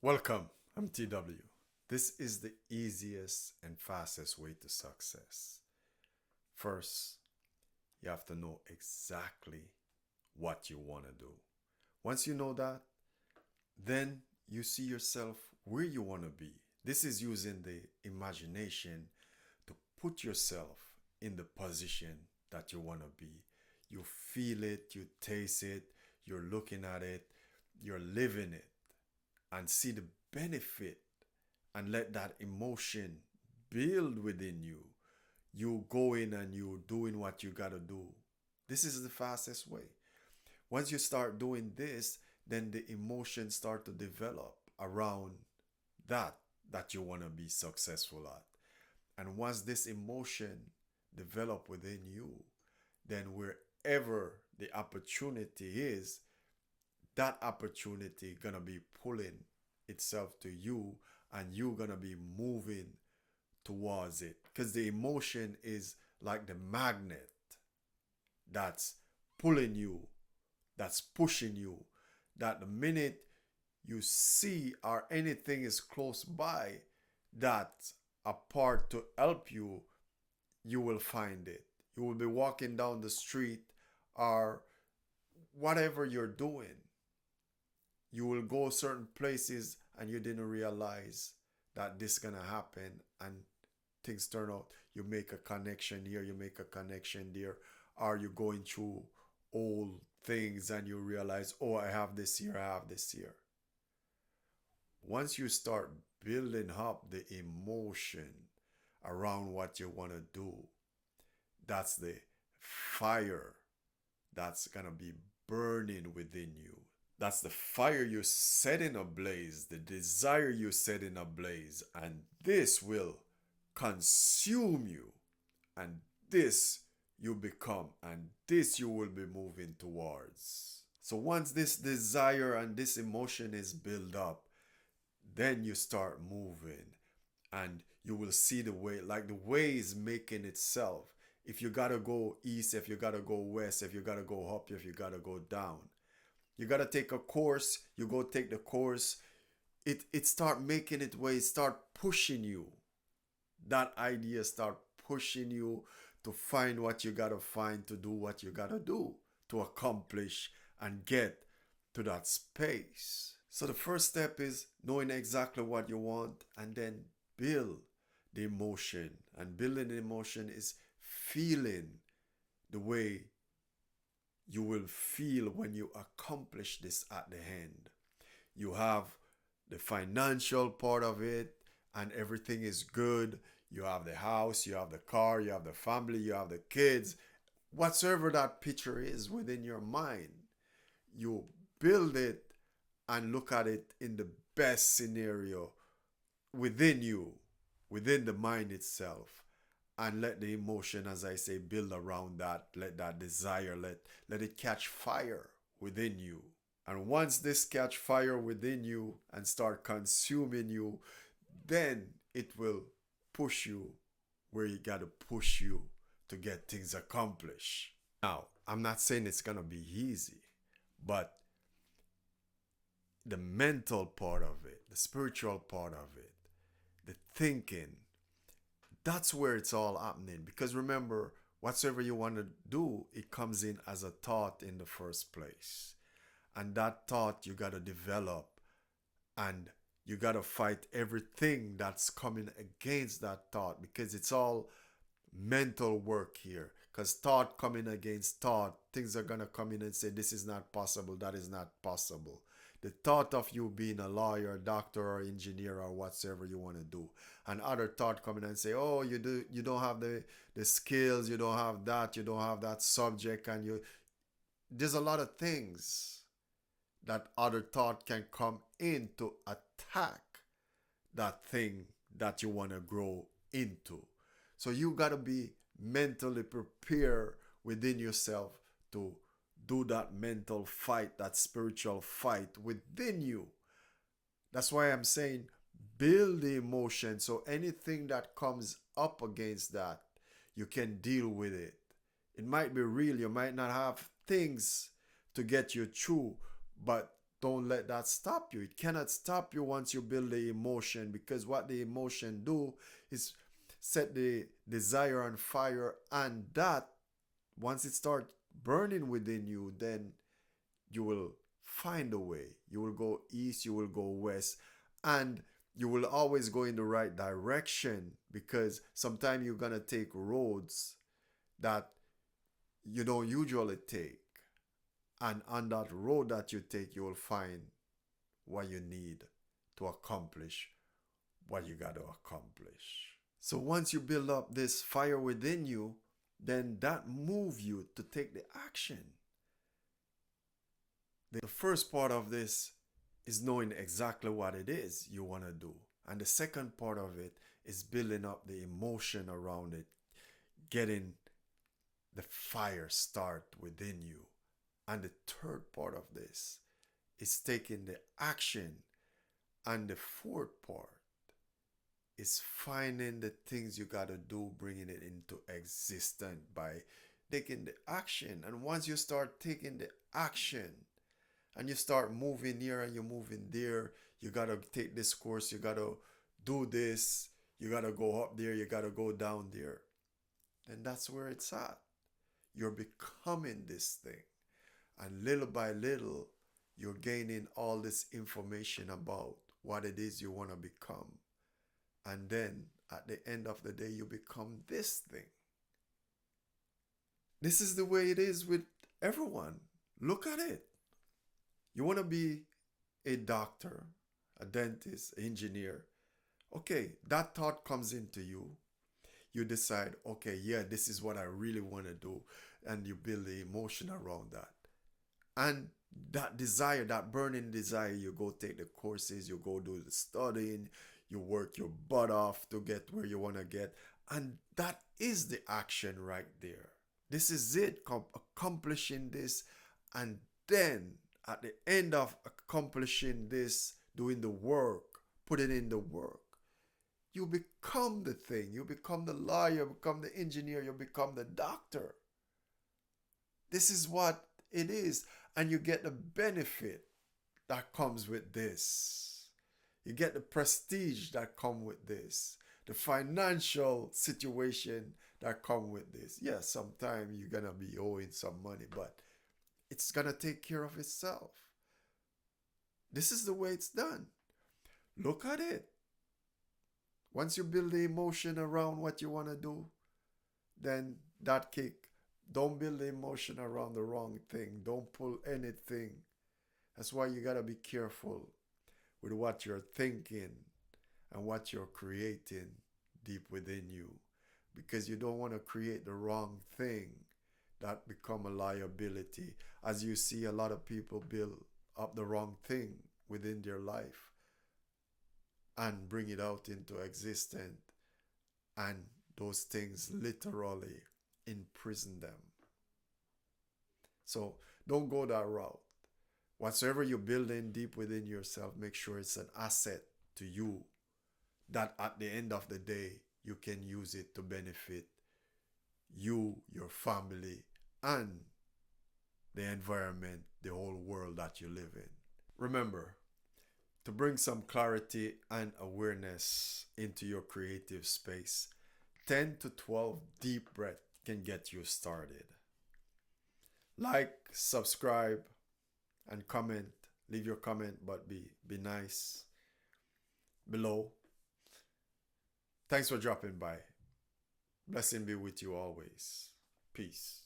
Welcome, I'm TW. This is the easiest and fastest way to success. First, you have to know exactly what you want to do. Once you know that, then you see yourself where you want to be. This is using the imagination to put yourself in the position that you want to be. You feel it, you taste it, you're looking at it, you're living it, and see the benefit and let that emotion build within you. You go in and you doing what you got to do. This is the fastest way. Once you start doing this, then the emotions start to develop around that that you want to be successful at. And once this emotion develop within you, then wherever the opportunity is, that opportunity gonna be pulling itself to you, and you gonna be moving towards it, because the emotion is like the magnet that's pulling you, that's pushing you, that the minute you see or anything is close by that's a part to help you, you will find it. You will be walking down the street or whatever you're doing. You will go certain places and you didn't realize that this gonna happen, and things turn out. You make a connection here, you make a connection there, or you're going through old things and you realize, oh, I have this here, I have this here. Once you start building up the emotion around what you want to do, that's the fire that's gonna be burning within you. That's the fire you set in ablaze, the desire you set in ablaze, and this will consume you, and this you become, and this you will be moving towards. So once this desire and this emotion is built up, then you start moving, and you will see the way, like the way is making itself. If you gotta go east, if you gotta go west, if you gotta go up, if you gotta go down, you gotta take a course, you go take the course, it start making it way, start pushing you. That idea start pushing you to find what you gotta find, to do what you gotta do, to accomplish and get to that space. So the first step is knowing exactly what you want, and then build the emotion. And building the emotion is feeling the way you will feel when you accomplish this at the end. You have the financial part of it, and everything is good. You have the house, you have the car, you have the family, you have the kids. Whatsoever that picture is within your mind, you build it and look at it in the best scenario within you, within the mind itself, and let the emotion, as I say, build around that. Let that desire, let it catch fire within you. And once this catch fire within you and start consuming you, then it will push you where you got to push you to get things accomplished. Now, I'm not saying it's going to be easy, but the mental part of it, the spiritual part of it, the thinking, that's where it's all happening. Because remember, whatsoever you want to do, it comes in as a thought in the first place. And that thought you got to develop, and you got to fight everything that's coming against that thought, because it's all mental work here. Because thought coming against thought, things are going to come in and say, this is not possible, that is not possible. The thought of you being a lawyer, doctor, or engineer, or whatsoever you want to do. And other thought coming and say, oh, you don't have the skills, you don't have that subject, and there's a lot of things that other thought can come in to attack that thing that you want to grow into. So you got to be mentally prepared within yourself to do that mental fight, that spiritual fight within you. That's why I'm saying build the emotion, so anything that comes up against that, you can deal with it. It might be real, you might not have things to get you through, but don't let that stop you. It cannot stop you once you build the emotion, because what the emotion do is set the desire on fire, and that once it starts burning within you, then you will find a way. You will go east, you will go west, and you will always go in the right direction, because sometimes you're going to take roads that you don't usually take. And on that road that you take, you will find what you need to accomplish what you got to accomplish. So once you build up this fire within you, then that move you to take the action. The first part of this is knowing exactly what it is you want to do. And the second part of it is building up the emotion around it, getting the fire start within you. And the third part of this is taking the action. And the fourth part is finding the things you got to do, bringing it into existence by taking the action. And once you start taking the action and you start moving here and you're moving there, you got to take this course, you got to do this, you got to go up there, you got to go down there. And that's where it's at. You're becoming this thing. And little by little, you're gaining all this information about what it is you want to become. And then at the end of the day, you become this thing. This is the way it is with everyone. Look at it. You want to be a doctor, a dentist, engineer. Okay, that thought comes into you. You decide, okay, yeah, this is what I really want to do. And you build the emotion around that. And that desire, that burning desire, you go take the courses, you go do the studying, you work your butt off to get where you want to get. And that is the action right there. This is it, accomplishing this. And then at the end of accomplishing this, doing the work, putting in the work, you become the thing. You become the lawyer, you become the engineer, you become the doctor. This is what it is. And you get the benefit that comes with this. You get the prestige that comes with this. The financial situation that comes with this. Yes, sometimes you're going to be owing some money, but it's going to take care of itself. This is the way it's done. Look at it. Once you build the emotion around what you want to do, then that kick. Don't build the emotion around the wrong thing. Don't pull anything. That's why you got to be careful with what you're thinking and what you're creating deep within you, because you don't want to create the wrong thing that become a liability. As you see, a lot of people build up the wrong thing within their life and bring it out into existence, and those things literally imprison them. So don't go that route. Whatsoever you're building deep within yourself, make sure it's an asset to you, that at the end of the day, you can use it to benefit you, your family, and the environment, the whole world that you live in. Remember, to bring some clarity and awareness into your creative space, 10 to 12 deep breaths can get you started. Like, subscribe, and comment. Leave your comment, but be nice below. Thanks for dropping by. Blessing be with you always. Peace.